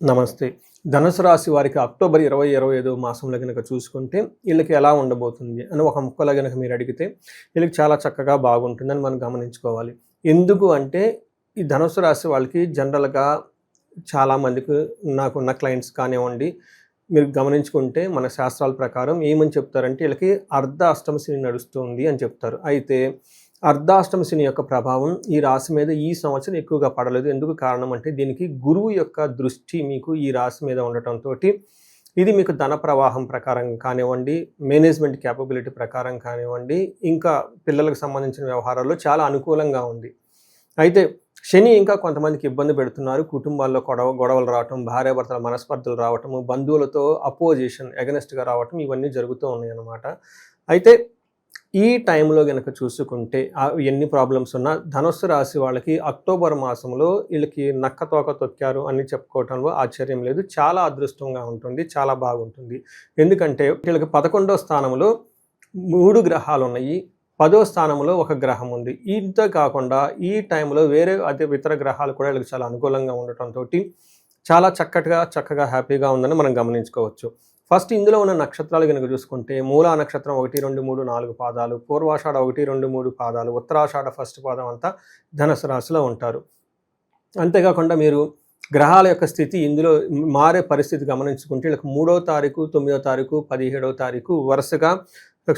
నమస్తే. ధనుసు రాశి వారికి అక్టోబర్ 2025 మాసంలో గనక చూసుకుంటే ఈళ్ళకి ఎలా ఉండబోతుంది అని ఒక ముక్కలో గనక మీరు అడిగితే ఈళ్ళకి చాలా చక్కగా బాగుంటుందని మనం గమనించుకోవాలి. ఎందుకు అంటే ఈ ధనుసు రాశి వాళ్ళకి జనరల్‌గా చాలామందికి నాకున్న క్లయింట్స్ కానివ్వండి, మీరు గమనించుకుంటే మన శాస్త్రాల ప్రకారం ఏమని చెప్తారంటే ఈళ్ళకి అర్ధ అష్టమ శని నడుస్తుంది అని చెప్తారు. అయితే అర్ధాష్టమ శని యొక్క ప్రభావం ఈ రాశి మీద ఈ సంవత్సరం ఎక్కువగా పడలేదు. ఎందుకు కారణం అంటే దీనికి గురువు యొక్క దృష్టి మీకు ఈ రాశి మీద ఉండటంతోటి ఇది మీకు ధన ప్రవాహం ప్రకారం కానివ్వండి, మేనేజ్మెంట్ క్యాపబిలిటీ ప్రకారం కానివ్వండి, ఇంకా పిల్లలకు సంబంధించిన వ్యవహారాల్లో చాలా అనుకూలంగా ఉంది. అయితే శని ఇంకా కొంతమందికి ఇబ్బంది పెడుతున్నారు. కుటుంబాల్లో గొడవలు రావటం, భార్యాభర్తల మనస్పర్ధలు రావటము, బంధువులతో అపోజిషన్ ఎగనెస్ట్‌గా రావటం ఇవన్నీ జరుగుతూ ఉన్నాయన్నమాట. అయితే ఈ టైంలో గనక చూసుకుంటే ఎన్ని ప్రాబ్లమ్స్ ఉన్నా ధనుస్సు రాశి వాళ్ళకి అక్టోబర్ మాసంలో వీళ్ళకి నక్క తోక తొక్కారు అని చెప్పుకోవటంలో ఆశ్చర్యం లేదు. చాలా అదృష్టంగా ఉంటుంది. చాలా బాగుంటుంది. ఎందుకంటే వీళ్ళకి 11వ స్థానంలో 3 గ్రహాలు ఉన్నాయి. 10వ స్థానంలో ఒక గ్రహం ఉంది. ఇంతే కాకుండా ఈ టైంలో వేరే ఇతర గ్రహాలు కూడా వీళ్ళకి చాలా అనుకూలంగా ఉండటంతోటి చాలా చక్కగా హ్యాపీగా ఉందని మనం గమనించుకోవచ్చు. ఫస్ట్ ఇందులో ఉన్న నక్షత్రాలు గనుక చూసుకుంటే మూలా నక్షత్రం 1, 2, 3, 4 పాదాలు, పూర్వాషాఢ 1, 2, 3 పాదాలు, ఉత్తరాషాఢ ఫస్ట్ పాదం అంతా ధనుసు రాశిలో ఉంటారు. అంతేకాకుండా మీరు గ్రహాల యొక్క స్థితి ఇందులో మారే పరిస్థితి గమనించుకుంటే వీళ్ళకి 3వ తారీఖు, 9వ తారీఖు, 17వ తారీఖు వరుసగా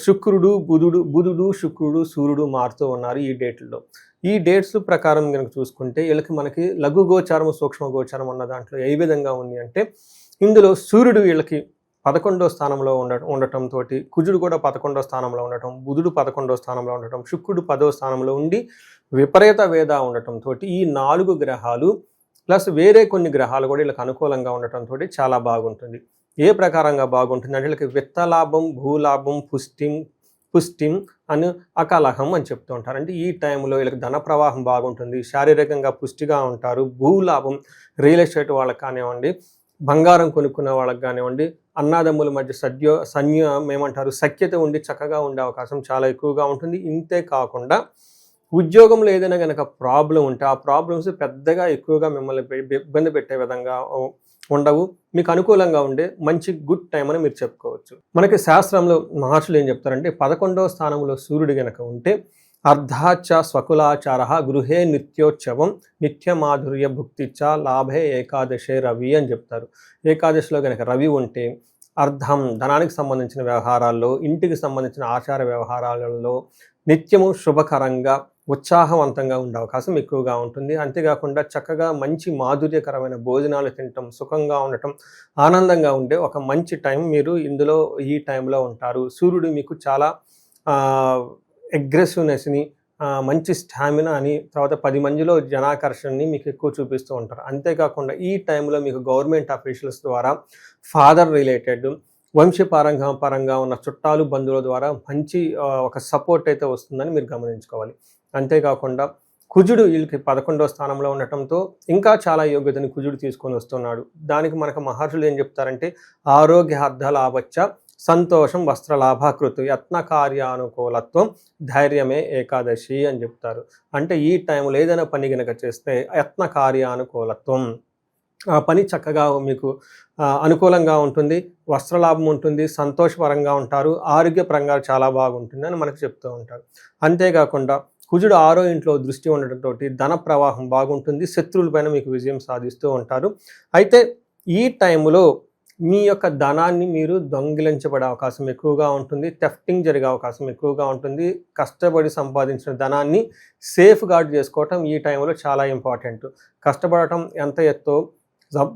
శుక్రుడు, బుధుడు, శుక్రుడు, సూర్యుడు మారుతూ ఉన్నారు ఈ డేట్లలో. ఈ డేట్స్ ప్రకారం కనుక చూసుకుంటే మనకి లఘు గోచారం, సూక్ష్మ గోచారం అన్న దాంట్లో ఏ విధంగా ఉంది అంటే ఇందులో సూర్యుడు వీళ్ళకి 11వ స్థానంలో ఉండటంతో కుజుడు కూడా 11వ స్థానంలో ఉండటం, బుధుడు 11వ స్థానంలో ఉండటం, శుక్రుడు 10వ స్థానంలో ఉండి విపరీత వేద ఉండటంతో ఈ 4 గ్రహాలు ప్లస్ వేరే కొన్ని గ్రహాలు కూడా వీళ్ళకి అనుకూలంగా ఉండటంతో చాలా బాగుంటుంది. ఏ ప్రకారంగా బాగుంటుంది అంటే వీళ్ళకి విత్తలాభం, భూలాభం, పుష్టిం అని అకాలహం అని చెప్తూ ఉంటారు. అంటే ఈ టైంలో వీళ్ళకి ధన ప్రవాహం బాగుంటుంది, శారీరకంగా పుష్టిగా ఉంటారు. భూలాభం రియల్ ఎస్టేట్ వాళ్ళకి కానివ్వండి, బంగారం కొనుక్కునే వాళ్ళకి కానివ్వండి, అన్నాదమ్ముల మధ్య సఖ్యత ఉండి చక్కగా ఉండే అవకాశం చాలా ఎక్కువగా ఉంటుంది. ఇంతే కాకుండా ఉద్యోగంలో ఏదైనా కనుక ప్రాబ్లం ఉంటే ఆ ప్రాబ్లమ్స్ పెద్దగా ఎక్కువగా మిమ్మల్ని ఇబ్బంది పెట్టే విధంగా ఉండవు. మీకు అనుకూలంగా ఉండే మంచి గుడ్ టైం అని మీరు చెప్పుకోవచ్చు. మనకి శాస్త్రంలో మహర్షులు ఏం చెప్తారంటే 11వ స్థానంలో సూర్యుడు గనక ఉంటే అర్ధాచ స్వకులాచార గృహే నిత్యోత్సవం నిత్యమాధుర్య భుక్తిచ్చ లాభే ఏకాదశే రవి అని చెప్తారు. ఏకాదశిలో కనుక రవి ఉంటే అర్ధం ధనానికి సంబంధించిన వ్యవహారాల్లో, ఇంటికి సంబంధించిన ఆచార వ్యవహారాలలో నిత్యము శుభకరంగా ఉత్సాహవంతంగా ఉండే అవకాశం ఎక్కువగా ఉంటుంది. అంతేకాకుండా చక్కగా మంచి మాధుర్యకరమైన భోజనాలు తినటం, సుఖంగా ఉండటం, ఆనందంగా ఉండే ఒక మంచి టైం మీరు ఇందులో ఈ టైంలో ఉంటారు. సూర్యుడు మీకు చాలా అగ్రెసివ్నెస్ని, మంచి స్టామినాని, తర్వాత 10 మందిలో జనాకర్షణని మీకు ఎక్కువ చూపిస్తూ ఉంటారు. అంతేకాకుండా ఈ టైంలో మీకు గవర్నమెంట్ అఫీషియల్స్ ద్వారా ఫాదర్ రిలేటెడ్ పరంగా ఉన్న చుట్టాలు, బంధువుల ద్వారా మంచి ఒక సపోర్ట్ అయితే వస్తుందని మీరు గమనించుకోవాలి. అంతేకాకుండా కుజుడు వీళ్ళకి 11వ స్థానంలో ఉండటంతో ఇంకా చాలా యోగ్యతని కుజుడు తీసుకొని వస్తున్నాడు. దానికి మనకు మహర్షులు ఏం చెప్తారంటే ఆరోగ్యార్థ లాభచ్చ సంతోషం వస్త్రలాభాకృతు యత్న కార్యానుకూలత్వం ధైర్యమే ఏకాదశి అని చెప్తారు. అంటే ఈ టైంలో ఏదైనా పని కనుక చేస్తే యత్న కార్యానుకూలత్వం, ఆ పని చక్కగా మీకు అనుకూలంగా ఉంటుంది, వస్త్రలాభం ఉంటుంది, సంతోషపరంగా ఉంటారు, ఆరోగ్యపరంగా చాలా బాగుంటుంది అని మనకు చెప్తూ ఉంటారు. అంతేకాకుండా కుజుడు 6వ ఇంట్లో దృష్టి ఉండటంతో ధన ప్రవాహం బాగుంటుంది, శత్రువులపైన మీకు విజయం సాధిస్తూ ఉంటారు. అయితే ఈ టైంలో మీ యొక్క ధనాన్ని మీరు దొంగిలించబడే అవకాశం ఎక్కువగా ఉంటుంది, థెఫ్టింగ్ జరిగే అవకాశం ఎక్కువగా ఉంటుంది. కష్టపడి సంపాదించిన ధనాన్ని సేఫ్ గార్డ్ చేసుకోవటం ఈ టైంలో చాలా ఇంపార్టెంట్. కష్టపడటం ఎంత ఎత్తో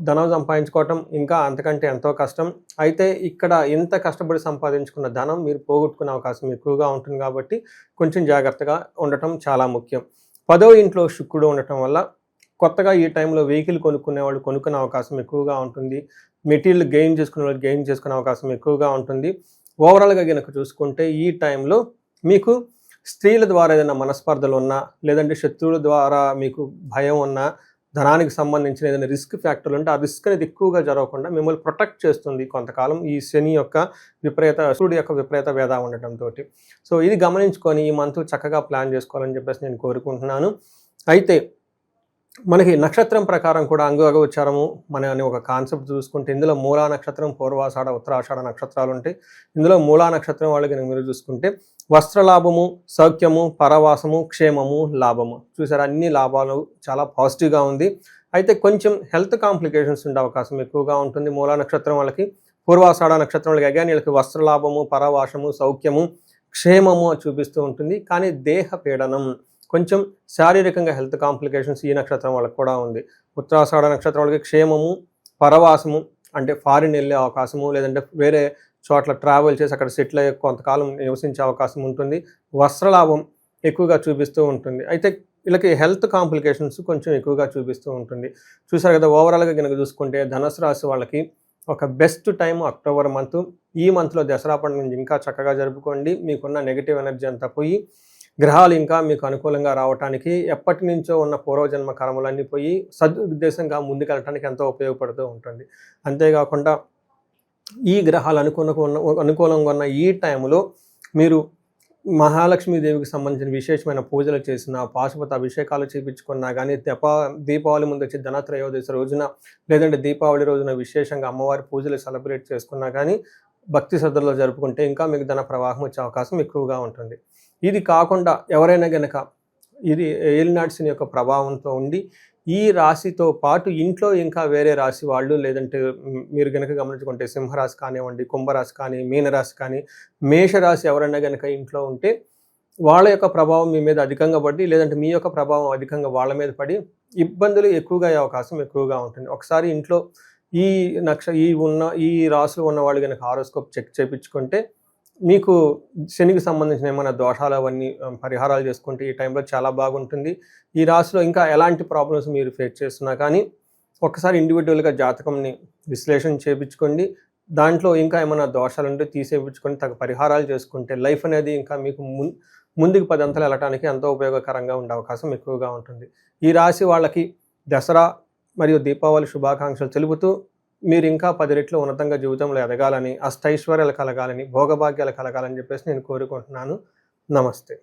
ధనం సంపాదించుకోవటం ఇంకా అంతకంటే ఎంతో కష్టం. అయితే ఇక్కడ ఎంత కష్టపడి సంపాదించుకున్న ధనం మీరు పోగొట్టుకునే అవకాశం ఎక్కువగా ఉంటుంది కాబట్టి కొంచెం జాగ్రత్తగా ఉండటం చాలా ముఖ్యం. 10వ ఇంట్లో శుక్రుడు ఉండటం వల్ల కొత్తగా ఈ టైంలో వెహికల్ కొనుక్కునే వాళ్ళు కొనుక్కునే అవకాశం ఎక్కువగా ఉంటుంది. మెటీరియల్ గెయిన్ చేసుకునే అవకాశం ఎక్కువగా ఉంటుంది. ఓవరాల్గా కనుక చూసుకుంటే ఈ టైంలో మీకు స్త్రీల ద్వారా ఏదైనా మనస్పర్ధలు ఉన్నా, లేదంటే శత్రువుల ద్వారా మీకు భయం ఉన్నా, ధనానికి సంబంధించిన ఏదైనా రిస్క్ ఫ్యాక్టర్లు ఉంటే ఆ రిస్క్ అనేది ఎక్కువగా జరగకుండా మిమ్మల్ని ప్రొటెక్ట్ చేస్తుంది కొంతకాలం ఈ శని యొక్క సూర్యుడు యొక్క విపరీత వేద ఉండటంతో. సో ఇది గమనించుకొని ఈ మంత్ చక్కగా ప్లాన్ చేసుకోవాలని చెప్పేసి నేను కోరుకుంటున్నాను. అయితే మనకి నక్షత్రం ప్రకారం కూడా అంగగోచరము అని ఒక కాన్సెప్ట్ చూసుకుంటే ఇందులో మూలా నక్షత్రం, పూర్వాషాఢ, ఉత్తరాషాఢ నక్షత్రాలు ఉంటాయి. ఇందులో మూలా నక్షత్రం వాళ్ళకి మీరు చూసుకుంటే వస్త్రలాభము, సౌఖ్యము, పరవాసము, క్షేమము, లాభము. చూసారు, అన్ని లాభాలు చాలా పాజిటివ్గా ఉంది. అయితే కొంచెం హెల్త్ కాంప్లికేషన్స్ ఉండే అవకాశం ఎక్కువగా ఉంటుంది మూలా నక్షత్రం వాళ్ళకి. పూర్వాషాఢ నక్షత్రం వాళ్ళకి అగాని వీళ్ళకి వస్త్రలాభము, పరవాసము, సౌఖ్యము, క్షేమము చూపిస్తూ ఉంటుంది. కానీ దేహ పీడనం, కొంచెం శారీరకంగా హెల్త్ కాంప్లికేషన్స్ ఈ నక్షత్రం వాళ్ళకి కూడా ఉంది. ఉత్తరాషాఢ నక్షత్రం వాళ్ళకి క్షేమము, పరవాసము అంటే ఫారిన్ వెళ్ళే అవకాశము, లేదంటే వేరే చోట్ల ట్రావెల్ చేసి అక్కడ సెటిల్ అయ్యే కొంతకాలం నివసించే అవకాశం ఉంటుంది. వస్త్రలాభం ఎక్కువగా చూపిస్తూ ఉంటుంది. అయితే వీళ్ళకి హెల్త్ కాంప్లికేషన్స్ కొంచెం ఎక్కువగా చూపిస్తూ ఉంటుంది. చూసారు కదా, ఓవరాల్గా కనుక చూసుకుంటే ధనుసు రాశి వాళ్ళకి ఒక బెస్ట్ టైం అక్టోబర్ మంత్. ఈ మంత్లో దసరా పండుగ ఇంకా చక్కగా జరుపుకోండి. మీకున్న నెగిటివ్ ఎనర్జీ అంతా పోయి గ్రహాలు ఇంకా మీకు అనుకూలంగా రావడానికి, ఎప్పటి నుంచో ఉన్న పూర్వజన్మ కర్మలన్నీ పోయి సదుద్దేశంగా ముందుకెళ్ళడానికి ఎంతో ఉపయోగపడుతూ ఉంటుంది. అంతేకాకుండా ఈ గ్రహాలు అనుకూలంగా ఉన్న ఈ టైంలో మీరు మహాలక్ష్మీదేవికి సంబంధించిన విశేషమైన పూజలు చేసిన, పాశుపత అభిషేకాలు చేయించుకున్నా కానీ, దీపావళి ముందు వచ్చి ధనత్రయోదశి రోజున లేదంటే దీపావళి రోజున విశేషంగా అమ్మవారి పూజలు సెలబ్రేట్ చేసుకున్నా కానీ, భక్తి శ్రద్ధలో జరుపుకుంటే ఇంకా మీకు ధన ప్రవాహం వచ్చే అవకాశం ఎక్కువగా ఉంటుంది. ఇది కాకుండా ఎవరైనా గనక ఇది ఏలినాడ్సిని యొక్క ప్రభావంతో ఉండి ఈ రాశితో పాటు ఇంట్లో ఇంకా వేరే రాశి వాళ్ళు, లేదంటే మీరు గనక గమనించుకుంటే సింహరాశి కానివ్వండి, కుంభరాశి కానీ, మీనరాశి కానీ, మేషరాశి ఎవరైనా గనక ఇంట్లో ఉంటే వాళ్ళ యొక్క ప్రభావం మీ మీద అధికంగా పడి, లేదంటే మీ యొక్క ప్రభావం అధికంగా వాళ్ళ మీద పడి ఇబ్బందులు ఎక్కువగా అయ్యే అవకాశం ఎక్కువగా ఉంటుంది. ఒకసారి ఇంట్లో ఈ రాశులు ఉన్న వాళ్ళు కనుక హారోస్కోప్ చెక్ చేయించుకుంటే మీకు శనికి సంబంధించిన ఏమైనా దోషాలు అవన్నీ పరిహారాలు చేసుకుంటే ఈ టైంలో చాలా బాగుంటుంది. ఈ రాశిలో ఇంకా ఎలాంటి ప్రాబ్లమ్స్ మీరు ఫేస్ చేస్తున్నా కానీ ఒక్కసారి ఇండివిజువల్గా జాతకంని విశ్లేషణ చేయించుకోండి. దాంట్లో ఇంకా ఏమైనా దోషాలు ఉంటే తీసేయించుకొని తగ్గ పరిహారాలు చేసుకుంటే లైఫ్ అనేది ఇంకా మీకు ముందుకు 10 అంతలు వెళ్ళటానికి ఎంతో ఉపయోగకరంగా ఉండే అవకాశం ఎక్కువగా ఉంటుంది. ఈ రాశి వాళ్ళకి దసరా మరియు దీపావళి శుభాకాంక్షలు తెలుపుతూ మీరు ఇంకా 10 రెట్లు ఉన్నతంగా జీవితంలో ఎదగాలని, అష్టైశ్వర్యాలు కలగాలని, భోగభాగ్యాలు కలగాలని చెప్పేసి నేను కోరుకుంటున్నాను. నమస్తే.